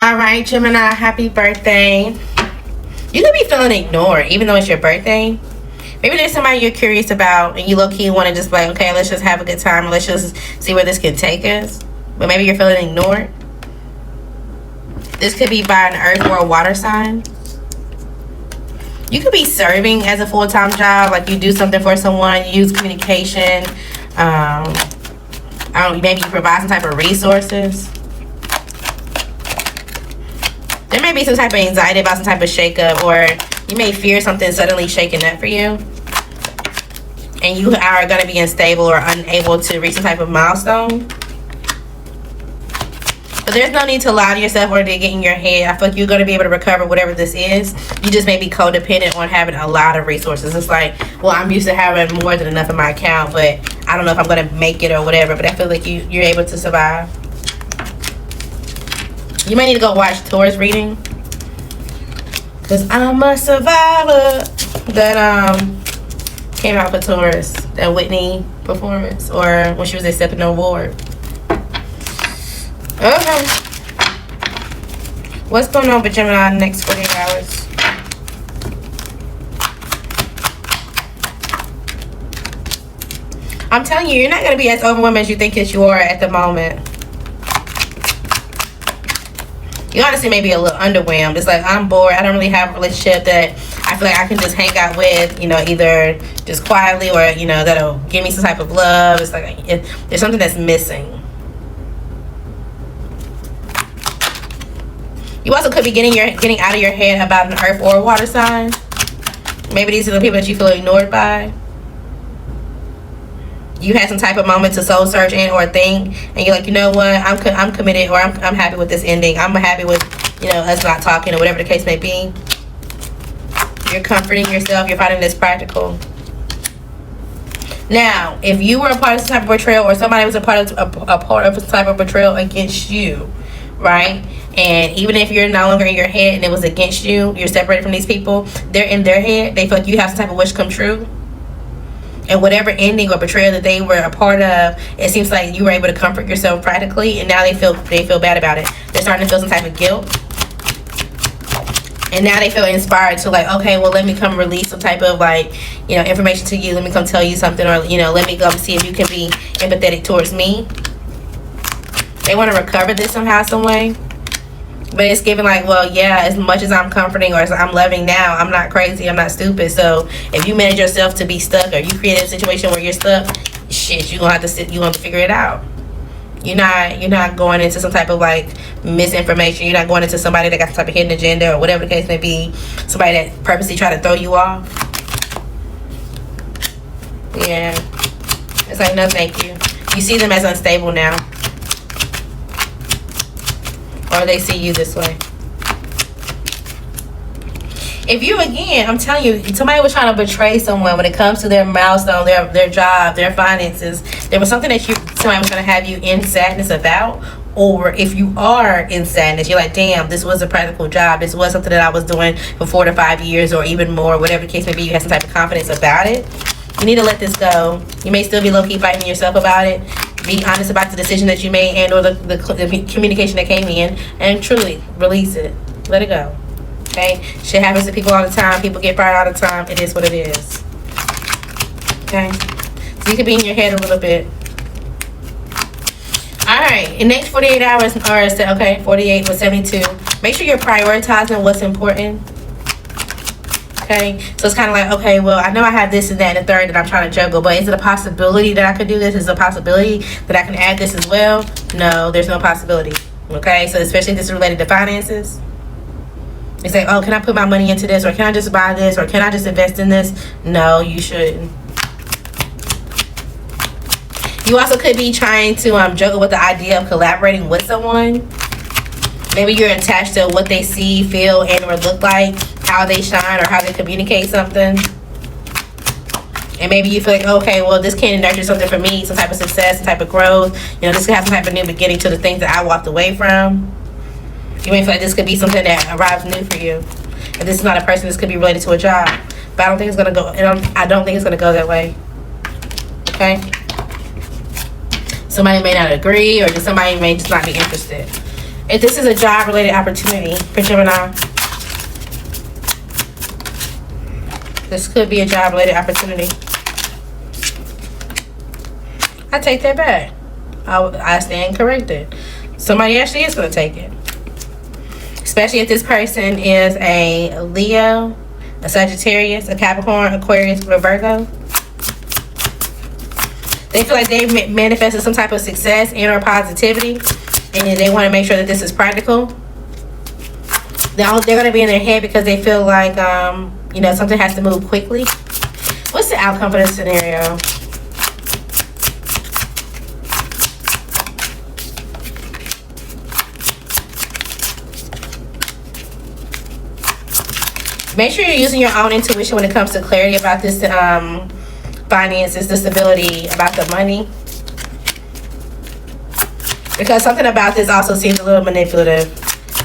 All right, Gemini, happy birthday. You could be feeling ignored even though it's your birthday. Maybe there's somebody you're curious about and you low-key want to just be like, okay, let's just have a good time. Let's just see where this can take us. But maybe you're feeling ignored. This could be by an earth or a water sign. You could be serving as a full-time job. Like you do something for someone. You use communication. Maybe you provide some type of resources. There may be some type of anxiety about some type of shakeup, or you may fear something suddenly shaking up for you. And you are going to be unstable or unable to reach some type of milestone. But there's no need to lie to yourself or to get in your head. I feel like you're going to be able to recover whatever this is. You just may be codependent on having a lot of resources. It's like, well, I'm used to having more than enough in my account, but I don't know if I'm going to make it or whatever. But I feel like you're able to survive. You might need to go watch Taurus reading. Because I'm a survivor. That came out for Taurus. That Whitney performance. Or when she was accepting an award. Okay. What's going on with Gemini in the next 48 hours? I'm telling you, you're not going to be as overwhelmed as you think that you are at the moment. You honestly may be a little underwhelmed. It's like, I'm bored. I don't really have a relationship that I feel like I can just hang out with, you know, either just quietly or, you know, that'll give me some type of love. It's like there's something that's missing. You also could be getting out of your head about an earth or a water sign. Maybe these are the people that you feel ignored by. You had some type of moment to soul search in or a thing, and you're like, you know what, I'm committed, or I'm happy with this ending. I'm happy with, you know, us not talking or whatever the case may be. You're comforting yourself. You're finding this practical. Now, if you were a part of some type of betrayal, or somebody was a part of some type of betrayal against you, right? And even if you're no longer in your head and it was against you, you're separated from these people, they're in their head. They feel like you have some type of wish come true. And whatever ending or betrayal that they were a part of, it seems like you were able to comfort yourself practically, and now they feel bad about it. They're starting to feel some type of guilt. And now they feel inspired to like, okay, well, let me come release some type of like, you know, information to you. Let me come tell you something, or, you know, let me go see if you can be empathetic towards me. They want to recover this somehow, some way. But it's given like, well, yeah, as much as I'm comforting or as I'm loving now, I'm not crazy, I'm not stupid. So if you manage yourself to be stuck, or you create a situation where you're stuck, shit, you're gonna have to figure it out. You're not going into some type of like misinformation. You're not going into somebody that got some type of hidden agenda or whatever the case may be. Somebody that purposely try to throw you off. Yeah. It's like, no thank you. You see them as unstable now. Or they see you this way. If you, again, I'm telling you, somebody was trying to betray someone when it comes to their milestone, their job, their finances. There was something that somebody was going to have you in sadness about. Or if you are in sadness, you're like, damn, this was a practical job. This was something that I was doing for 4 to 5 years or even more, whatever the case may be. You have some type of confidence about it. You need to let this go. You may still be low-key fighting yourself about it. Be honest about the decision that you made and or the communication that came in, and truly release it. Let it go. Okay? Shit happens to people all the time. People get fired all the time. It is what it is. Okay? So you could be in your head a little bit. Alright, in the next 48 hours, or okay, 48 with 72. Make sure you're prioritizing what's important. Okay, so it's kind of like, okay, well, I know I have this and that and the third that I'm trying to juggle, but is it a possibility that I could do this? Is it a possibility that I can add this as well? No, there's no possibility. Okay, so especially if this is related to finances. It's like, oh, can I put my money into this, or can I just buy this, or can I just invest in this? No, you shouldn't. You also could be trying to juggle with the idea of collaborating with someone. Maybe you're attached to what they see, feel, and or look like, how they shine, or how they communicate something. And maybe you feel like, okay, well, this can nurture something for me, some type of success, some type of growth. You know, this could have some type of new beginning to the things that I walked away from. You may feel like this could be something that arrives new for you. If this is not a person, this could be related to a job. But I don't think it's gonna go. I don't think it's gonna go that way. Okay. Somebody may not agree, or just somebody may just not be interested. If this is a job-related opportunity for Gemini, this could be a job-related opportunity. I take that back. I stand corrected. Somebody actually is going to take it. Especially if this person is a Leo, a Sagittarius, a Capricorn, Aquarius, or a Virgo. They feel like they manifested some type of success and or positivity, and they want to make sure that this is practical. They're going to be in their head because they feel like, you know, something has to move quickly. What's the outcome for this scenario? Make sure you're using your own intuition when it comes to clarity about this finances, the stability, about the money. Because something about this also seems a little manipulative.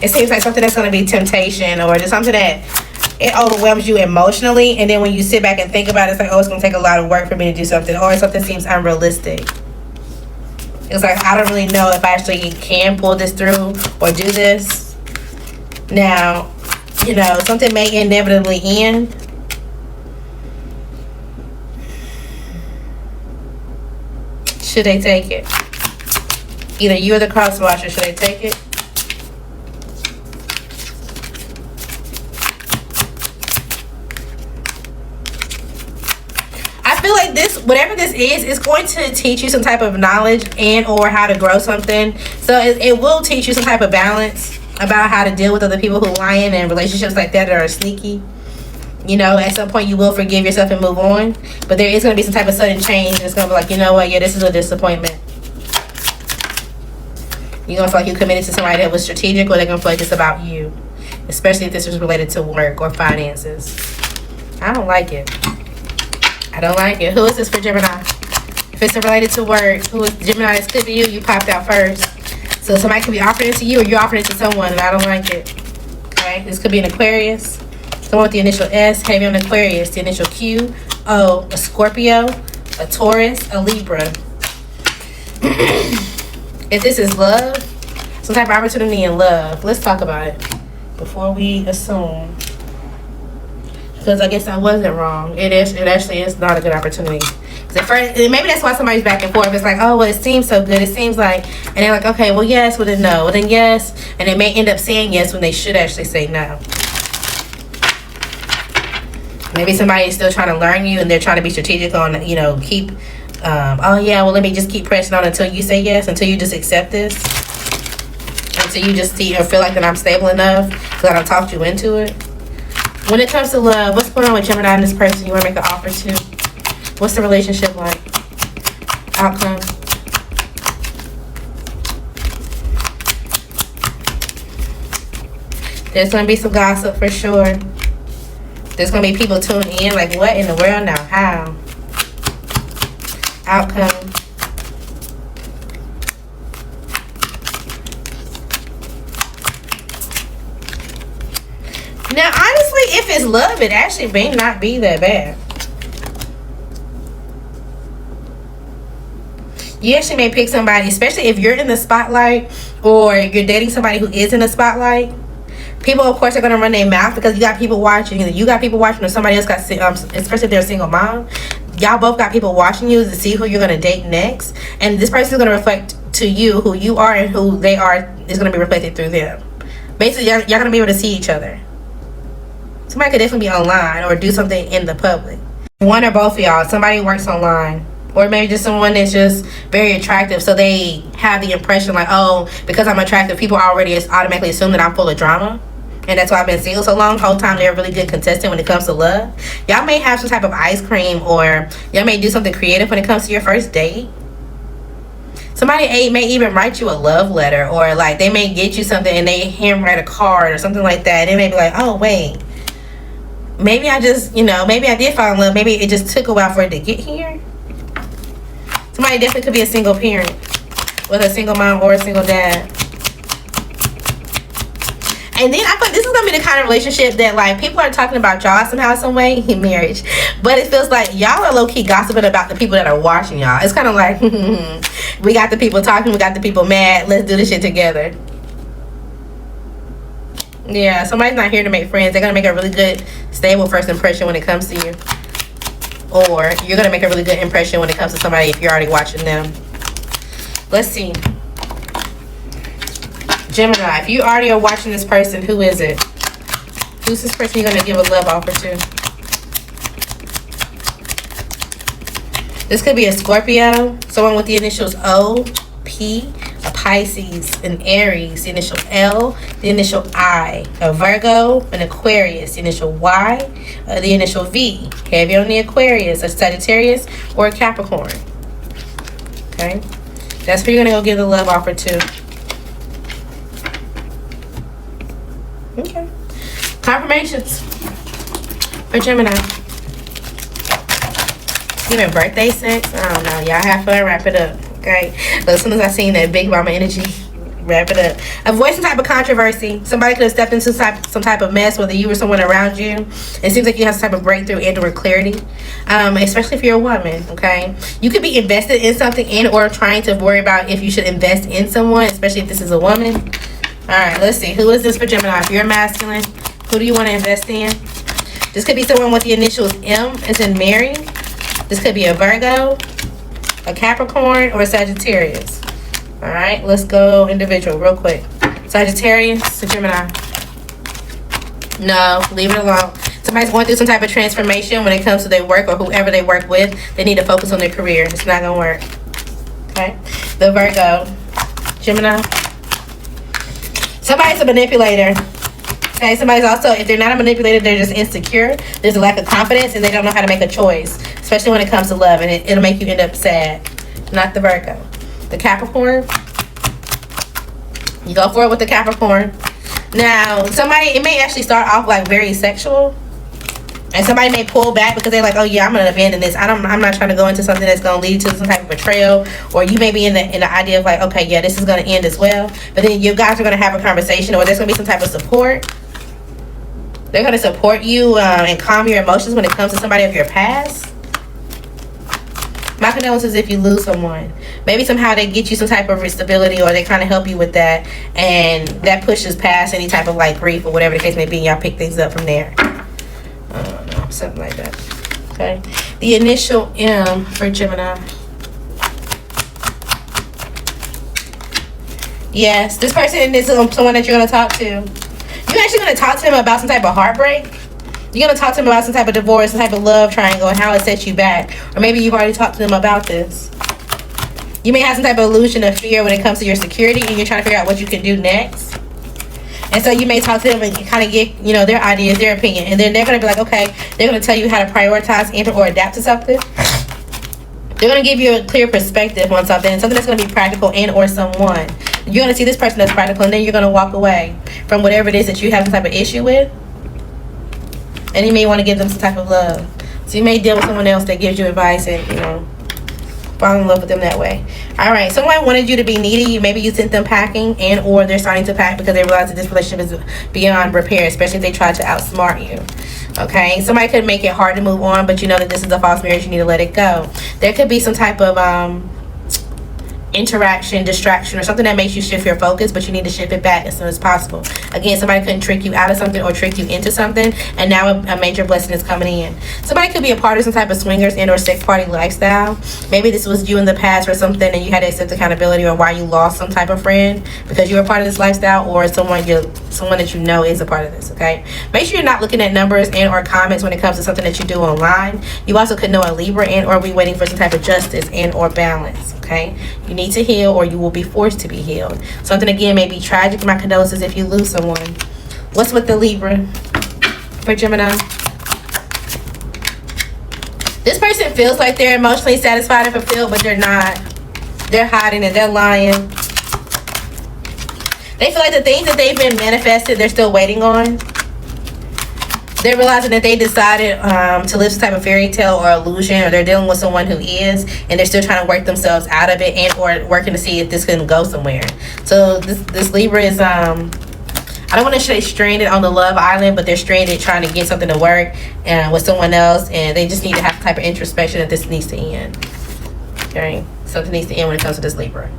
It seems like something that's going to be temptation, or just something that it overwhelms you emotionally, and then when you sit back and think about it, it's like, oh, it's going to take a lot of work for me to do something, or something seems unrealistic. It's like, I don't really know if I actually can pull this through or do this. Now, you know, something may inevitably end. Should they take it? Either you or the cross watcher, should they take it? I feel like this, whatever this is going to teach you some type of knowledge and or how to grow something. So it will teach you some type of balance about how to deal with other people who lie in and relationships like that are sneaky. You know, at some point you will forgive yourself and move on, but there is going to be some type of sudden change, and it's going to be like, you know what, yeah, this is a disappointment. You're going to feel like you committed to somebody that was strategic, or they're going to feel like it's about you, especially if this was related to work or finances. I don't like it. I don't like it. Who is this for Gemini? If it's related to work, who is Gemini? This could be you. You popped out first. So somebody could be offering it to you, or you're offering it to someone, and I don't like it. Okay, this could be an Aquarius, someone with the initial S, heavy on Aquarius, the initial Q, O, a Scorpio, a Taurus, a Libra. If this is love, some type of opportunity in love, let's talk about it before we assume. Because I guess I wasn't wrong. It actually is not a good opportunity. Maybe that's why somebody's back and forth. It's like, oh, well, it seems so good. It seems like, and they're like, okay, well, yes, well, then no, well, then yes, and they may end up saying yes when they should actually say no. Maybe somebody is still trying to learn you, and they're trying to be strategic on, you know, keep, oh yeah, well, let me just keep pressing on until you say yes, until you just accept this, until you just see or feel like that I'm stable enough because I don't talk you into it. When it comes to love, what's going on with Gemini and this person you want to make an offer to? What's the relationship like? Outcome. There's going to be some gossip for sure. There's going to be people tuning in like, what in the world now? How? Outcome. Now, honestly, if it's love, it actually may not be that bad. You actually may pick somebody, especially if you're in the spotlight or you're dating somebody who is in the spotlight. People, of course, are going to run their mouth because you got people watching. Either you got people watching or somebody else got, especially if they're a single mom. Y'all both got people watching you to see who you're going to date next. And this person is going to reflect to you who you are, and who they are is going to be reflected through them. Basically, y'all going to be able to see each other. Somebody could definitely be online or do something in the public. One or both of y'all, somebody works online. Or maybe just someone that's just very attractive, so they have the impression like, oh, because I'm attractive, people already automatically assume that I'm full of drama. And that's why I've been single so long. The whole time they're a really good contestant when it comes to love. Y'all may have some type of ice cream, or y'all may do something creative when it comes to your first date. Somebody may even write you a love letter, or like they may get you something and they handwrite a card or something like that. And they may be like, oh, wait, maybe I just, maybe I did fall in love. Maybe it just took a while for it to get here. Somebody definitely could be a single parent, whether a single mom or a single dad. And then I thought this is going to be the kind of relationship that, like, people are talking about y'all somehow, some way in marriage. But it feels like y'all are low-key gossiping about the people that are watching y'all. It's kind of like, we got the people talking, we got the people mad, let's do this shit together. Yeah, somebody's not here to make friends. They're going to make a really good, stable first impression when it comes to you. Or you're going to make a really good impression when it comes to somebody if you're already watching them. Let's see. Gemini, if you already are watching this person, who is it? Who's this person you're going to give a love offer to? This could be a Scorpio, someone with the initials O, P, a Pisces, an Aries, the initial L, the initial I, a Virgo, an Aquarius, the initial Y, the initial V, heavy on the Aquarius, a Sagittarius, or a Capricorn. Okay, that's who you're gonna go give the love offer to. Okay, confirmations for Gemini. Even birthday sex, I don't know. Y'all have fun, wrap it up. Okay, but as soon as I seen that big mama energy, wrap it up. Avoid some type of controversy. Somebody could have stepped into some type of mess, whether you or someone around you. It seems like you have some type of breakthrough and or clarity, especially if you're a woman. Okay, you could be invested in something and or trying to worry about if you should invest in someone, especially if this is a woman. All right, let's see. Who is this for Gemini? If you're masculine, who do you want to invest in? This could be someone with the initials M as in Mary. This could be a Virgo, a Capricorn, or a Sagittarius. All right, let's go individual real quick. Sagittarius to Gemini. No, leave it alone. Somebody's going through some type of transformation when it comes to their work or whoever they work with. They need to focus on their career. It's not going to work. Okay, the Virgo. Gemini. Somebody's a manipulator. Okay, somebody's also, if they're not a manipulator, they're just insecure. There's a lack of confidence and they don't know how to make a choice, especially when it comes to love, and it'll make you end up sad. Not the Virgo. The Capricorn. You go for it with the Capricorn. Now, it may actually start off like very sexual, and somebody may pull back because they're like, oh yeah, I'm gonna abandon this. I'm not trying to go into something that's gonna lead to some type of betrayal. Or you may be in the idea of like, okay, yeah, this is gonna end as well. But then you guys are gonna have a conversation, or there's gonna be some type of support. They're going to support you and calm your emotions when it comes to somebody of your past. My condolences if you lose someone. Maybe somehow they get you some type of stability, or they kind of help you with that. And that pushes past any type of like grief or whatever the case may be. And y'all pick things up from there. I don't know. Something like that. Okay. The initial M for Gemini. Yes. This person is someone that you're going to talk to. You're actually going to talk to them about some type of heartbreak. You're going to talk to them about some type of divorce, some type of love triangle, and how it sets you back. Or maybe you've already talked to them about this. You may have some type of illusion of fear when it comes to your security, and you're trying to figure out what you can do next. And so you may talk to them and kind of get, their ideas, their opinion. And then they're going to be like, okay, they're going to tell you how to prioritize, enter, or adapt to something. They're going to give you a clear perspective on something that's going to be practical and or someone. You're going to see this person that's practical, and then you're going to walk away from whatever it is that you have some type of issue with. And you may want to give them some type of love. So you may deal with someone else that gives you advice and, fall in love with them that way. All right, someone wanted you to be needy. Maybe you sent them packing, and or they're starting to pack because they realize that this relationship is beyond repair, especially if they try to outsmart you. Okay, somebody could make it hard to move on, but you know that this is a false marriage. You need to let it go. There could be some type of interaction, distraction, or something that makes you shift your focus, but you need to shift it back as soon as possible. Again, somebody couldn't trick you out of something or trick you into something, and now a major blessing is coming in. Somebody could be a part of some type of swingers and or sex party lifestyle. Maybe this was you in the past or something, and you had to accept accountability, or why you lost some type of friend because you were part of this lifestyle, or someone that you know is a part of this. Okay, make sure you're not looking at numbers and or comments when it comes to something that you do online. You also could know a Libra and or be waiting for some type of justice and or balance. Okay, you need to heal, or you will be forced to be healed. Something again may be tragic. My condolences if you lose someone. What's with the Libra for Gemini? This person feels like they're emotionally satisfied and fulfilled, but they're not. They're hiding it. They're lying. They feel like the things that they've been manifested, they're still waiting on. They're realizing that they decided to live some type of fairy tale or illusion, or they're dealing with someone who is, and they're still trying to work themselves out of it, and or working to see if this can go somewhere. So this Libra is I don't want to say stranded on the love island, but they're stranded trying to get something to work with someone else, and they just need to have the type of introspection that this needs to end. Okay, something needs to end when it comes to this Libra.